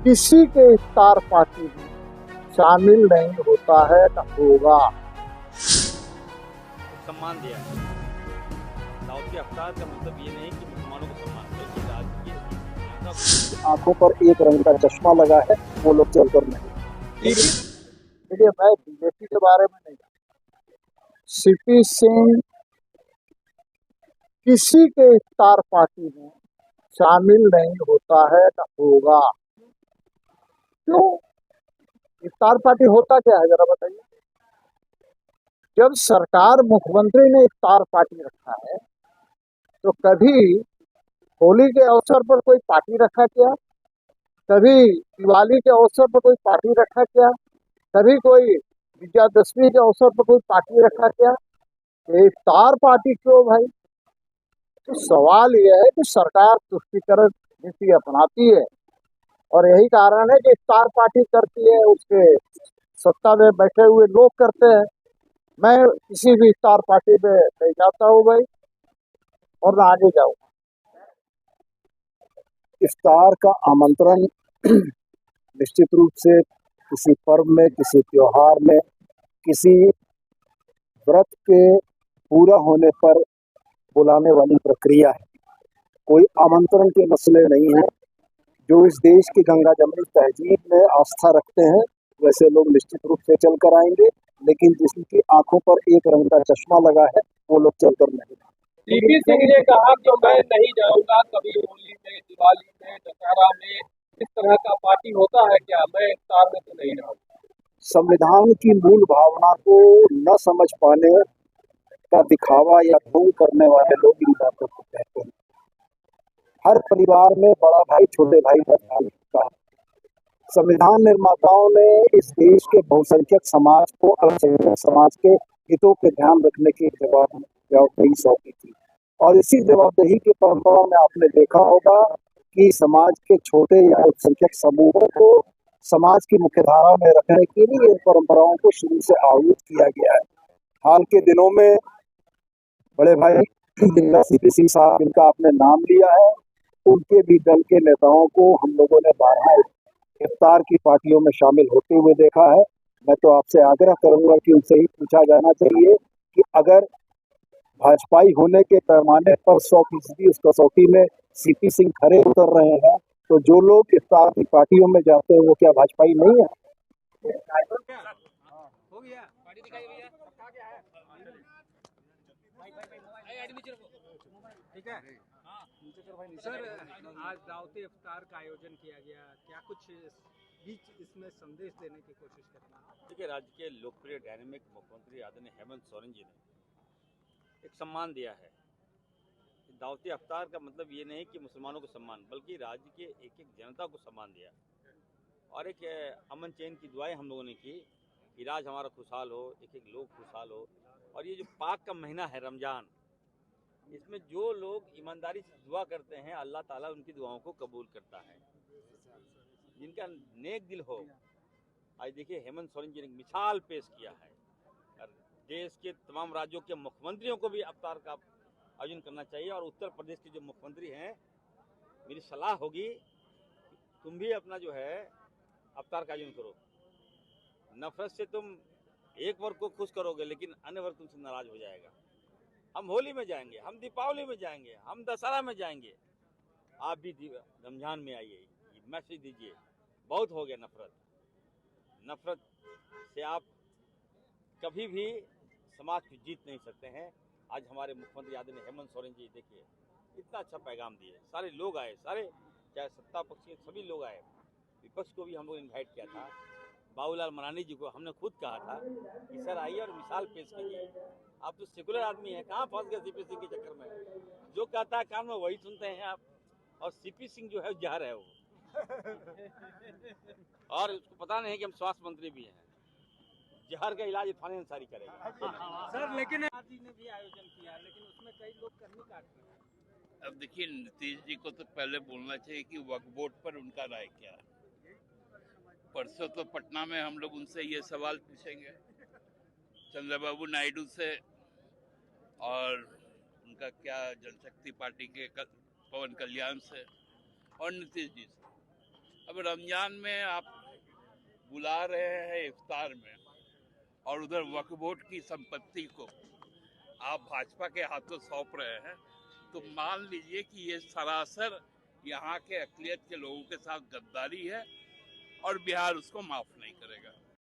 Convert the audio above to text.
किसी के इफ्तार पार्टी में शामिल नहीं होता है न होगा। सम्मान दिया है। दाऊद अफ्तार का मतलब ये नहीं कि मुसलमानों को सम्मान, बल्कि राजकीय आंखों पर एक रंग का चश्मा लगा है, वो लोग चलकर नहीं। देखिए, मैं बीजेपी के बारे में नहीं, सीपी सिंह किसी के इफ्तार पार्टी में शामिल नहीं होता है न होगा। क्यों? इफ्तार पार्टी होता क्या है, जरा बताइए। जब सरकार, मुख्यमंत्री ने इफ्तार पार्टी रखा है, तो कभी होली के अवसर पर कोई पार्टी रखा क्या? कभी दिवाली के अवसर पर कोई पार्टी रखा क्या? कभी कोई विजयादशमी के अवसर पर कोई पार्टी रखा क्या? ये इफ्तार पार्टी क्यों भाई? तो सवाल यह है कि सरकार तुष्टीकरण नीति अपनाती है और यही कारण है कि इफ्तार पार्टी करती है, उसके सत्ता में बैठे हुए लोग करते हैं। मैं किसी भी इफ्तार पार्टी में नहीं जाता हूँ भाई, और ना आगे जाऊंगा। इफ्तार का आमंत्रण निश्चित रूप से किसी पर्व में, किसी त्योहार में, किसी व्रत के पूरा होने पर बुलाने वाली प्रक्रिया है। कोई आमंत्रण के मसले नहीं है। जो इस देश की गंगा जमनी तहजीब में आस्था रखते हैं, वैसे लोग निश्चित रूप से चल कर आएंगे, लेकिन जिसकी आंखों पर एक रंग का चश्मा लगा है, वो लोग चलकर नहीं। सीपी सिंह ने कहा कि मैं नहीं जाऊंगा कभी होली में, दिवाली में, दशहरा में। इस तरह का पार्टी होता है क्या? मैं इफ्तार में तो नहीं जाऊंगा। संविधान की मूल भावना को न समझ पाने का दिखावा या ढोंग करने वाले लोग इन बातों को कहते हैं। हर परिवार में बड़ा भाई छोटे भाई का ध्यान रखता है। संविधान निर्माताओं ने इस देश के बहुसंख्यक समाज को अल्पसंख्यक समाज के हितों के ध्यान रखने की जवाबदेही सौंपी थी, और इसी जवाबदेही की परंपरा में आपने देखा होगा कि समाज के छोटे या अल्पसंख्यक समूहों को समाज की मुख्यधारा में रखने के लिए इन परंपराओं को शुरू से आहूत किया गया है। हाल के दिनों में बड़े भाई सीपी सिंह साहब, जिनका आपने नाम लिया है, उनके भी दल के नेताओं को हम लोगों ने बारहा इफ्तार की पार्टियों में शामिल होते हुए देखा है। मैं तो आपसे आग्रह करूंगा कि उनसे ही पूछा जाना चाहिए कि अगर भाजपाई होने के पैमाने पर 100% उस कसौटी में सीपी सिंह खरे उतर रहे हैं, तो जो लोग इफ्तार की पार्टियों में जाते हैं वो क्या भाजपाई नहीं है? हो गया। ठीक है सर, आज दावत इफ्तार का आयोजन किया गया, क्या कुछ बीच इसमें संदेश देने की कोशिश करना है? देखिए, राज्य के लोकप्रिय डायनेमिक मुख्यमंत्री आदरणीय हेमंत सोरेन जी ने एक सम्मान दिया है। दावत इफ्तार का मतलब ये नहीं कि मुसलमानों को सम्मान, बल्कि राज्य के एक एक जनता को सम्मान दिया और एक अमन चैन की दुआएं हम लोगों ने की कि राज हमारा खुशहाल हो, एक एक लोग खुशहाल हो। और ये जो पाक का महीना है रमजान, इसमें जो लोग ईमानदारी से दुआ करते हैं, अल्लाह ताला उनकी दुआओं को कबूल करता है। जिनका नेक दिल हो, आज देखिए हेमंत सोरेन जी ने मिसाल पेश किया है। और देश के तमाम राज्यों के मुख्यमंत्रियों को भी इफ्तार का आयोजन करना चाहिए। और उत्तर प्रदेश के जो मुख्यमंत्री हैं, मेरी सलाह होगी तुम भी अपना जो है इफ्तार का आयोजन करो। नफरत से तुम एक वर्ग को खुश करोगे, लेकिन अन्य वर्ग तुमसे नाराज हो जाएगा। हम होली में जाएंगे, हम दीपावली में जाएंगे, हम दशहरा में जाएंगे, आप भी रमजान में आइए। मैसेज दीजिए, बहुत हो गया नफरत से आप कभी भी समाज को जीत नहीं सकते हैं। आज हमारे मुख्यमंत्री आदरणीय हेमंत सोरेन जी देखिए इतना अच्छा पैगाम दिए, सारे लोग आए, सारे चाहे सत्ता पक्ष के सभी लोग आए, विपक्ष को भी हम लोग इन्वाइट किया था। बाबूलाल मरांडी जी को हमने खुद कहा था कि सर आइए और मिसाल पेश कीजिए। आप तो सेकुलर आदमी हैं, कहाँ फंस गए सीपी सिंह के चक्कर में? जो कहता है कान में वही सुनते हैं आप। और सीपी सिंह जो है जहर है वो और उसको पता नहीं कि हम स्वास्थ्य मंत्री भी हैं। जहर का इलाज इरफान अंसारी करेगा। सर लेकिन जी ने भी आयोजन किया, लेकिन उसमें कई लोग कर्मी काटते हैं। अब देखिए, नीतीश जी को तो पहले बोलना चाहिए कि वक्फ बोर्ड पर उनका राय क्या है। परसों तो पटना में हम लोग उनसे ये सवाल पूछेंगे, चंद्रबाबू नायडू से, और उनका क्या जनशक्ति पार्टी के पवन कल्याण से और नीतीश जी से। अब रमजान में आप बुला रहे हैं इफ्तार में और उधर वक्फ बोर्ड की संपत्ति को आप भाजपा के हाथों सौंप रहे हैं, तो मान लीजिए कि ये सरासर यहाँ के अक़लियत के लोगों के साथ गद्दारी है और बिहार उसको माफ नहीं करेगा।